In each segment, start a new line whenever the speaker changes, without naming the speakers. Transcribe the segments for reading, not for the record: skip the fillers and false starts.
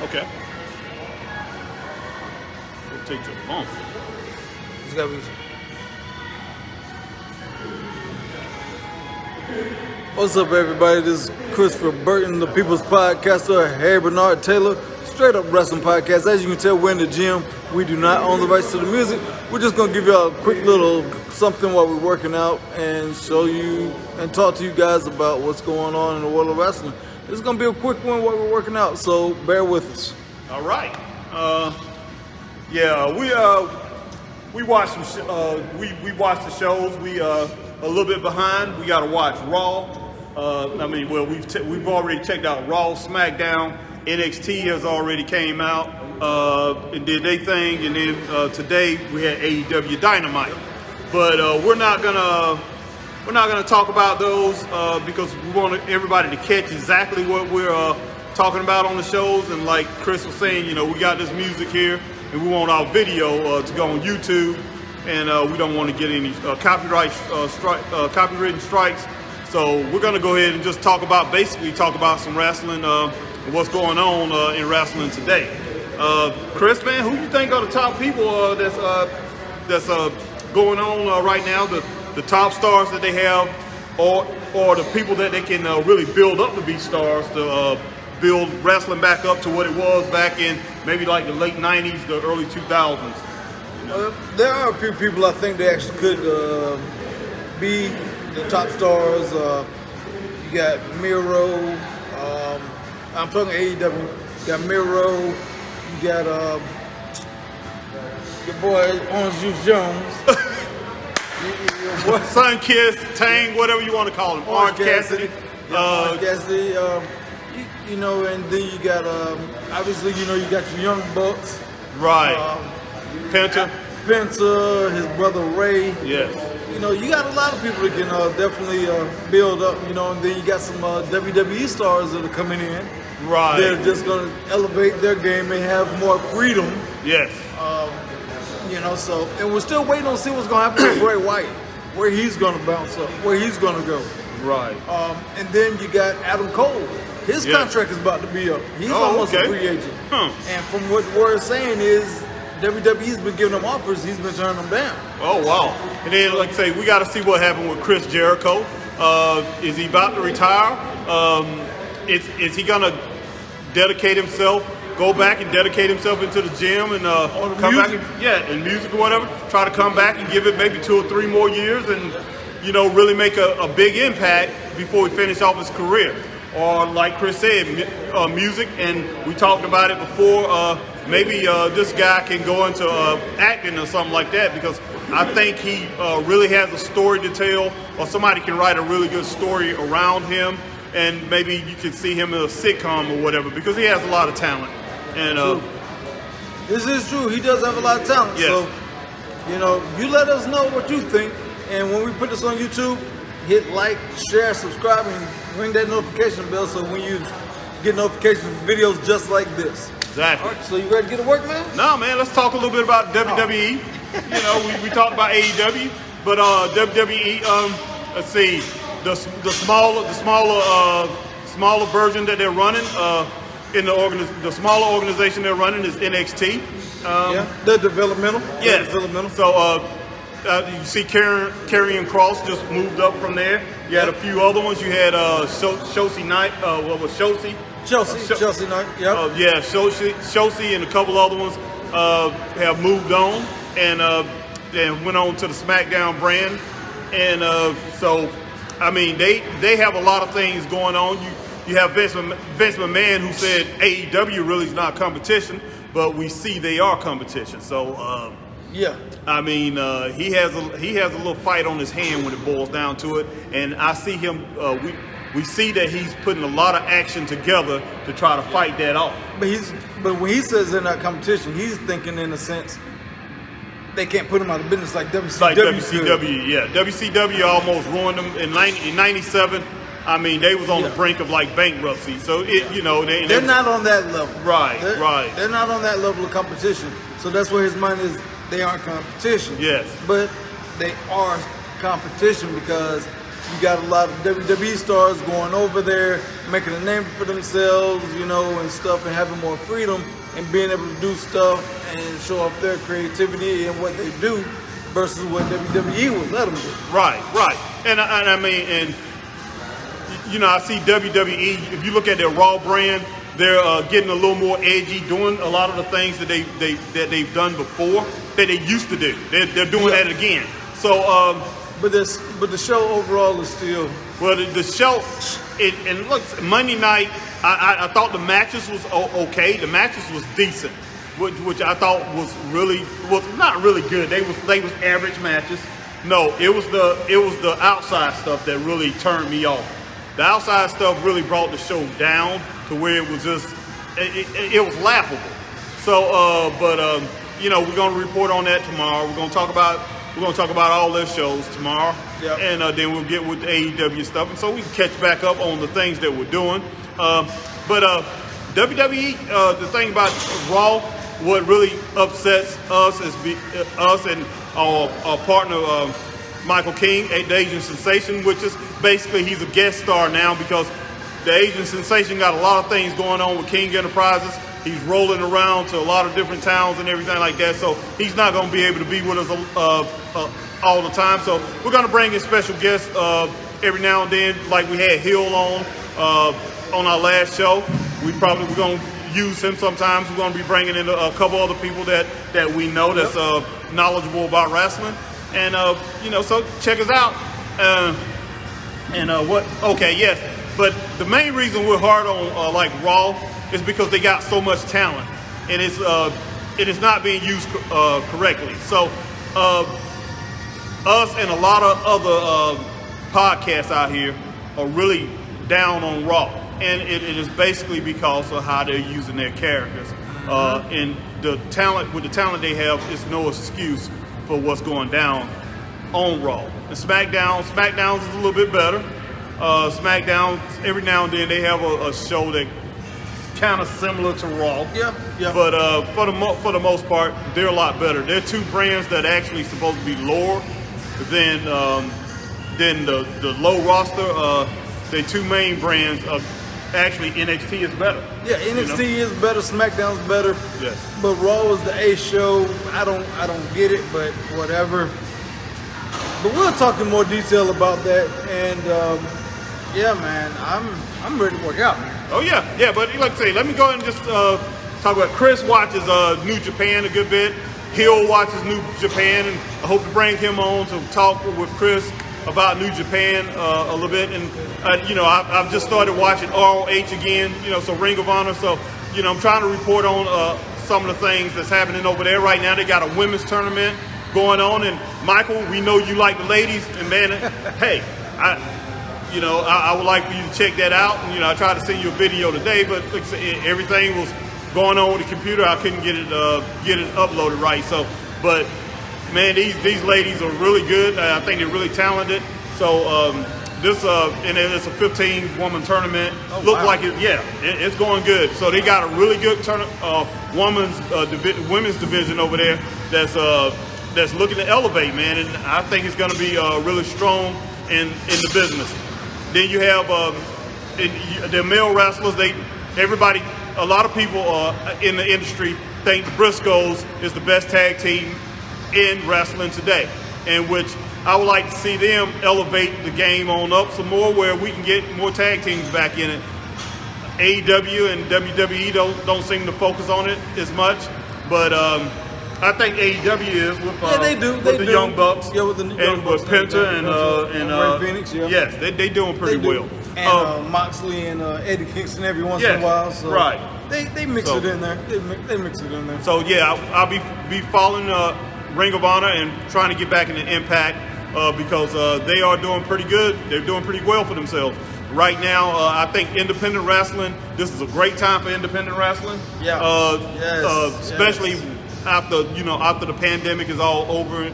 Okay. We'll take your phone.
It's gotta be. What's up, everybody? This is Christopher Burton, the People's Podcaster. Hey, Bernard Taylor, Straight Up Wrestling Podcast. As you can tell, we're in the gym. We do not own the rights to the music. We're just gonna give you a quick little something while we're working out and show you and talk to you guys about what's going on in the world of wrestling. This is gonna be a quick one while we're working out, so bear with us.
All right. We watched some. We watched the shows. We a little bit behind. We got to watch Raw. We've already checked out Raw, SmackDown. NXT has already came out and did their thing, and then today we had AEW Dynamite. But we're not gonna talk about those because we want everybody to catch exactly what we're talking about on the shows. And like Chris was saying, we got this music here, and we want our video to go on YouTube, and we don't want to get any copywritten strikes. So we're gonna go ahead and just talk about some wrestling, what's going on in wrestling today. Chris, man, who you think are the top people that's going on right now? The top stars that they have, or the people that they can really build up to be stars to build wrestling back up to what it was back in maybe like the late 90s, the early 2000s.
There are a few people I think they actually could be the top stars. You got Miro. I'm talking AEW. You got Miro. You got your boy Orange Juice Jones.
Sunkiss, Tang, whatever you want to call him. Orange Cassidy.
Orange Cassidy. And then you got obviously you got your Young Bucks.
Right. Penta,
his brother Ray.
Yes.
You got a lot of people that can definitely build up, and then you got some WWE stars that are coming in.
Right.
They're just going to elevate their game and have more freedom.
Yes.
And we're still waiting on to see what's going to happen with Bray Wyatt, where he's going to bounce up, where he's going to go.
Right.
And then you got Adam Cole. His contract is about to be up. He's almost a free agent. And from what we're saying is WWE's been giving him offers. He's been turning them down.
Oh, wow. And then, like I say, we got to see what happened with Chris Jericho. Is he about to retire? Is he going to dedicate himself, go back and dedicate himself into the gym and come
music?
back? And music or whatever. Try to come back and give it maybe 2 or 3 more years and, really make a big impact before he finish off his career. Or like Chris said, music, and we talked about it before, maybe this guy can go into acting or something like that, because I think he really has a story to tell, or somebody can write a really good story around him, and maybe you can see him in a sitcom or whatever, because he has a lot of talent. And
this is true. He does have a lot of talent.
Yes.
So, you let us know what you think, and when we put this on YouTube, hit like, share, subscribe, and ring that notification bell so when you get notifications for videos just like this.
Exactly.
All right, so you ready to get to work, man?
No, man, let's talk a little bit about WWE. We talked about AEW, but WWE, let's see, the smaller version that they're running in the smaller organization they're running is NXT.
They're developmental.
Yes.
Developmental.
So you see Karrion Kross just moved up from there. You had a few other ones. You had Chelsea Knight. What was Chelsea?
Chelsea Knight. Yep.
Chelsea and a couple other ones have moved on and went on to the SmackDown brand. And they have a lot of things going on. You have Vince McMahon, who said AEW really is not competition, but we see they are competition. So he has a little fight on his hand when it boils down to it, and I see him. We see that he's putting a lot of action together to try to fight that off.
But when he says they're not competition, he's thinking in a sense they can't put him out of business like WCW.
Like WCW, yeah. WCW almost ruined them in '97. They was on the brink of like bankruptcy. So they're
not on that level.
Right.
They're not on that level of competition. So that's where his mind is. They aren't competition.
Yes.
But they are competition because You got a lot of WWE stars going over there, making a name for themselves, you know, and stuff, and having more freedom and being able to do stuff and show off their creativity and what they do versus what WWE would let them do.
Right. And I mean, and you know, I see WWE. If you look at their Raw brand, they're getting a little more edgy, doing a lot of the things that they've done before that they used to do. They're doing that again. So,
but the show overall is still
the show. And look, Monday night, I thought the matches was okay. The matches was decent, which I thought was not really good. They was average matches. No, it was the outside stuff that really turned me off. The outside stuff really brought the show down to where it was just it was laughable. So, you know, we're gonna report on that tomorrow. We're gonna talk about all their shows tomorrow, and then we'll get with the AEW stuff, and so we can catch back up on the things that we're doing. But WWE, the thing about Raw, what really upsets us is us and our partner Michael King, the Asian Sensation, which is basically he's a guest star now because the Asian Sensation got a lot of things going on with King Enterprises. He's rolling around to a lot of different towns and everything like that, so he's not going to be able to be with us all the time. So we're going to bring in special guests every now and then, like we had Hill on our last show. We're going to use him sometimes. We're going to be bringing in a couple other people that we know that's knowledgeable about wrestling. And, you know, so check us out. But the main reason we're hard on like Raw is because they got so much talent, and it is not being used correctly. So us and a lot of other podcasts out here are really down on Raw, and it is basically because of how they're using their characters. And the talent they have is no excuse for what's going down on Raw. And SmackDown's is a little bit better. SmackDown, every now and then they have a show that kind of similar to Raw. Yeah. But for the most part, they're a lot better. They're two brands that are actually supposed to be lower than the low roster. Their two main brands actually NXT is better.
Yeah, NXT is better. SmackDown's better.
Yes.
But Raw is the A show. I don't get it, but whatever. But we'll talk in more detail about that. And yeah, man, I'm ready to work out, man.
Oh yeah. But like I say, let me go ahead and just talk about. Chris watches New Japan a good bit. Hill watches New Japan, and I hope to bring him on to talk with Chris about New Japan a little bit. And you know, I've just started watching ROH again. You know, so Ring of Honor. So you know, I'm trying to report on some of the things that's happening over there right now. They got a women's tournament going on, and Michael, we know you like the ladies, and man, hey, I would like for you to check that out. And you know, I tried to send you a video today, but like I said, everything was going on with the computer. I couldn't get it uploaded right. So, but man, these ladies are really good. I think they're really talented. So and it's a 15-woman tournament. Oh, looks like it's going good. So they got a really good women's division over there that's looking to elevate, man, and I think it's going to be really strong in the business. Then you have the male wrestlers. A lot of people in the industry think the Briscoes is the best tag team in wrestling today, and which I would like to see them elevate the game on up some more, where we can get more tag teams back in it. AEW and WWE don't seem to focus on it as much, but I think AEW is with the Young Bucks,
with the Young Bucks,
with Penta and
Ray Phoenix. Yeah.
Yes, they doing pretty well.
And Moxley and Eddie Kingston every once in a while. So
right.
They mix it in there. They mix it in there.
So yeah, I'll be following Ring of Honor and trying to get back into Impact because they are doing pretty good. They're doing pretty well for themselves. Right now, I think independent wrestling, this is a great time for independent wrestling.
Yeah.
Especially after the pandemic is all over.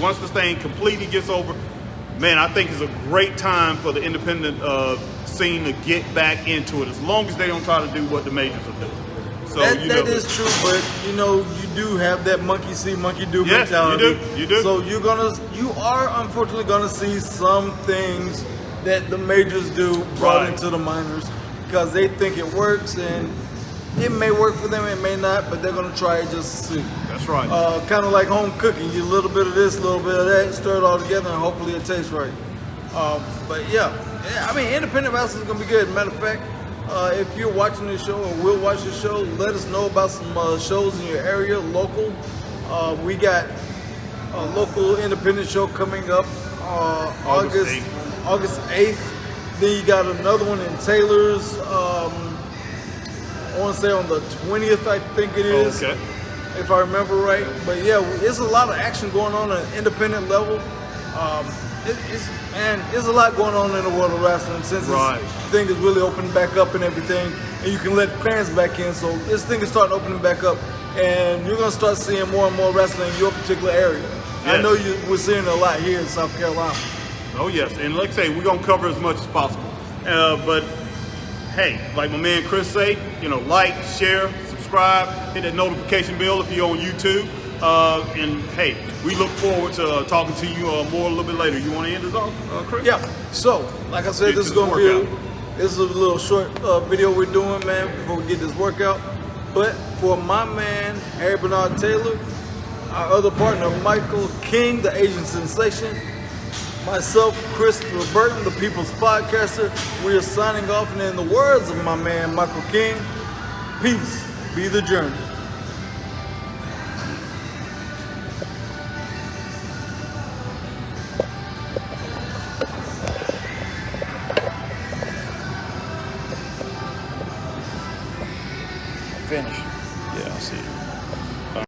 Once this thing completely gets over, man, I think it's a great time for the independent scene to get back into it, as long as they don't try to do what the majors are doing. So
that is true, but you do have that monkey see, monkey do mentality.
You do.
So you are unfortunately gonna see some things that the majors do brought
Right.
into the minors because they think it works, and it may work for them, it may not, but they're gonna try it just to see.
That's right.
Kind of like home cooking. You a little bit of this, a little bit of that, stir it all together, and hopefully it tastes right. But yeah, I mean, independent wrestling is gonna be good. Matter of fact, if you're watching this show or will watch this show, let us know about some shows in your area, local. We got a local independent show coming up
August
August 8th. Then you got another one in Taylor's. I want to say on the 20th, I think it is.
Okay.
If I remember right. But yeah, there's a lot of action going on at an independent level. There's a lot going on in the world of wrestling since
Right.
this thing is really opening back up and everything, and you can let fans back in. So this thing is starting opening back up, and you're gonna start seeing more and more wrestling in your particular area. I
Yes.
know we're seeing it a lot here in South Carolina.
Oh yes, and like I say, we're gonna cover as much as possible. But hey, like my man Chris say, like, share, subscribe, hit that notification bell if you're on YouTube. And hey, we look forward to talking to you more a little bit later. You want to end this off, Chris?
Yeah. So, like I said,
Get
this is
to
gonna
this
be this is a little short video we're doing, man, before we get this workout. But for my man Harry Bernard Taylor, our other partner Michael King, the Asian sensation, myself, Christopher Burton, the People's Podcaster, we are signing off. And in the words of my man Michael King, peace be the journey.